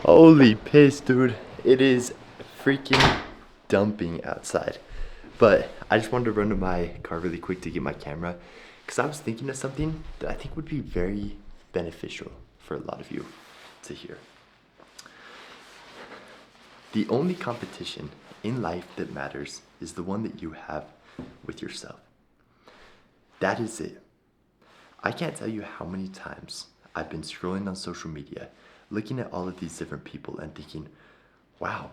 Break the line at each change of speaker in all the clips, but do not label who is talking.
Holy piss, dude. It is freaking dumping outside. But I just wanted to run to my car really quick to get my camera because I was thinking of something that I think would be very beneficial for a lot of you to hear. The only competition in life that matters is the one that you have with yourself. That is it. I can't tell you how many times I've been scrolling on social media, looking at all of these different people and thinking, wow,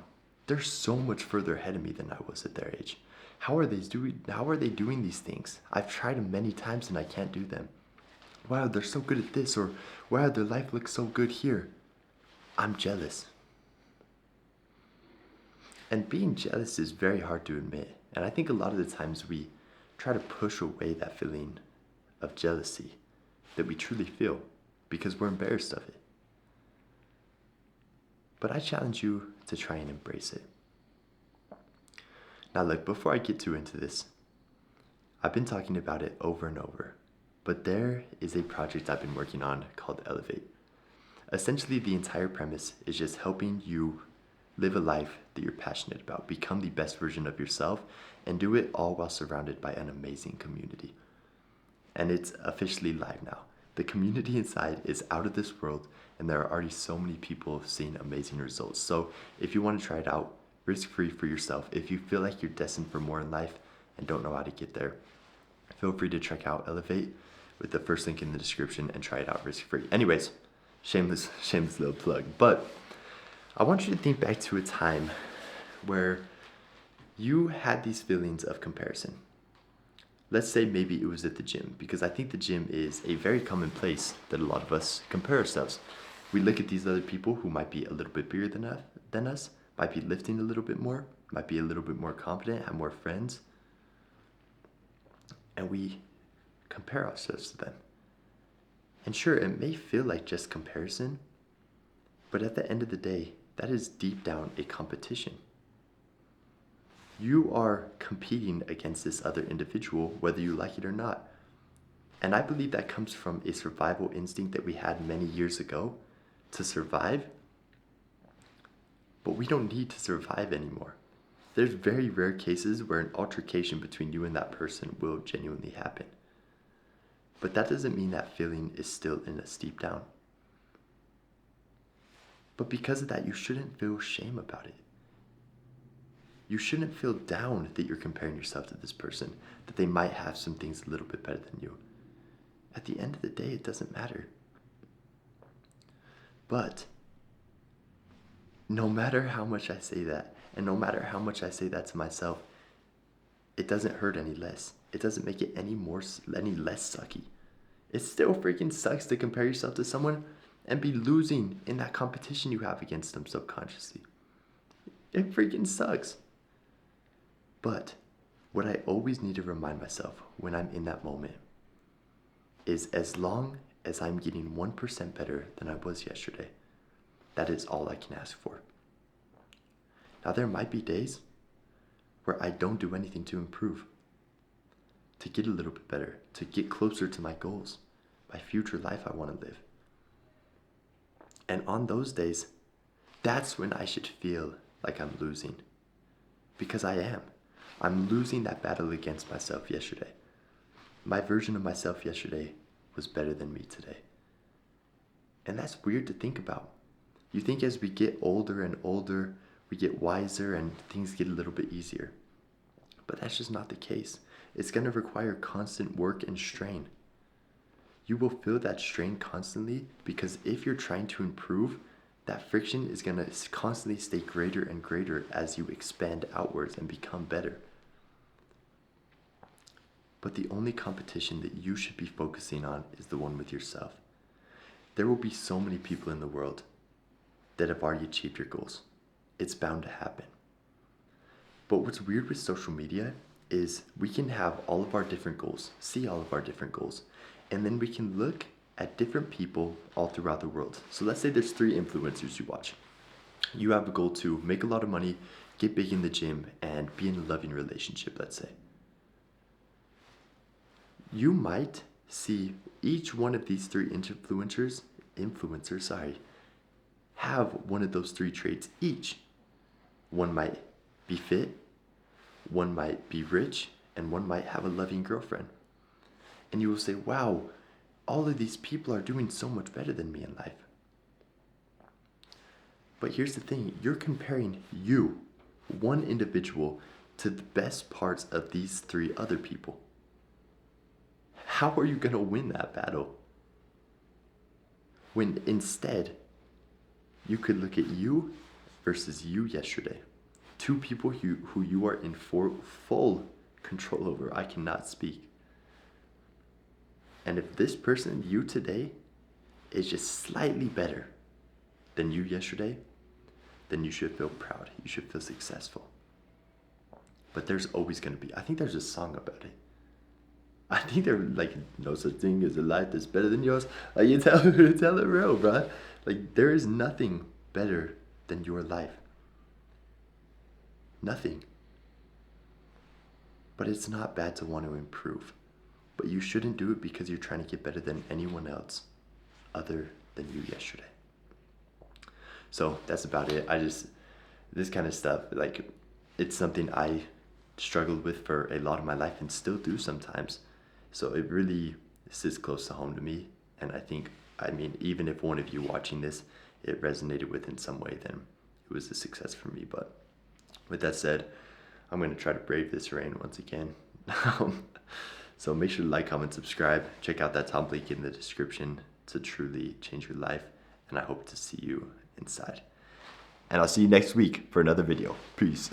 they're so much further ahead of me than I was at their age. How are they doing these things? I've tried them many times and I can't do them. Wow, they're so good at this, or wow, their life looks so good here. I'm jealous. And being jealous is very hard to admit. And I think a lot of the times we try to push away that feeling of jealousy that we truly feel because we're embarrassed of it. But I challenge you to try and embrace it. Now, look, before I get too into this, I've been talking about it over and over, but there is a project I've been working on called Elevate. Essentially, the entire premise is just helping you live a life that you're passionate about, become the best version of yourself, and do it all while surrounded by an amazing community. And it's officially live now. The community inside is out of this world, and there are already so many people seeing amazing results. So if you want to try it out, risk free for yourself, if you feel like you're destined for more in life and don't know how to get there, feel free to check out Elevate with the first link in the description and try it out risk free. Anyways, shameless little plug. But I want you to think back to a time where you had these feelings of comparison. Let's say maybe it was at the gym, because I think the gym is a very common place that a lot of us compare ourselves. We look at these other people who might be a little bit bigger than us, might be lifting a little bit more, might be a little bit more confident, have more friends, and we compare ourselves to them. And sure, it may feel like just comparison, but at the end of the day, that is deep down a competition. You are competing against this other individual, whether you like it or not. And I believe that comes from a survival instinct that we had many years ago to survive, but we don't need to survive anymore. There's very rare cases where an altercation between you and that person will genuinely happen. But that doesn't mean that feeling is still in a steep down. But because of that, you shouldn't feel shame about it. You shouldn't feel down that you're comparing yourself to this person, that they might have some things a little bit better than you. At the end of the day, it doesn't matter. But no matter how much I say that, and no matter how much I say that to myself, it doesn't hurt any less. It doesn't make it any less sucky. It still freaking sucks to compare yourself to someone and be losing in that competition you have against them subconsciously. It freaking sucks. But what I always need to remind myself when I'm in that moment is as long as I'm getting 1% better than I was yesterday, that is all I can ask for. Now, there might be days where I don't do anything to improve, to get a little bit better, to get closer to my goals, my future life I want to live. And on those days, that's when I should feel like I'm losing. Because I am. I'm losing that battle against myself yesterday. My version of myself yesterday was better than me today. And that's weird to think about. You think as we get older and older, we get wiser and things get a little bit easier. But that's just not the case. It's going to require constant work and strain. You will feel that strain constantly because if you're trying to improve, that friction is going to constantly stay greater and greater as you expand outwards and become better. But the only competition that you should be focusing on is the one with yourself. There will be so many people in the world that have already achieved your goals. It's bound to happen. But what's weird with social media is we can have all of our different goals, see all of our different goals, and then we can look at different people all throughout the world. So let's say there's 3 influencers you watch. You have a goal to make a lot of money, get big in the gym, and be in a loving relationship, let's say. You might see each one of these 3 influencers, have one of those three traits each. One might be fit, one might be rich, and one might have a loving girlfriend. And you will say, wow, all of these people are doing so much better than me in life. But here's the thing, you're comparing you, one individual, to the best parts of these three other people. How are you going to win that battle? When instead, you could look at you versus you yesterday. Two people who you are in full control over. I cannot speak. And if this person, you today, is just slightly better than you yesterday, then you should feel proud. You should feel successful. But there's always going to be, I think there's a song about it. I think they're like, no such thing as a life that's better than yours. Like, you tell it real, bro. Like, there is nothing better than your life. Nothing. But it's not bad to want to improve. But you shouldn't do it because you're trying to get better than anyone else other than you yesterday. So that's about it. This kind of stuff, like, it's something I struggled with for a lot of my life and still do sometimes. So it really sits close to home to me. And I mean, even if one of you watching this, it resonated with in some way, then it was a success for me. But with that said, I'm going to try to brave this rain once again. So make sure to like, comment, subscribe. Check out that top link in the description to truly change your life. And I hope to see you inside. And I'll see you next week for another video. Peace.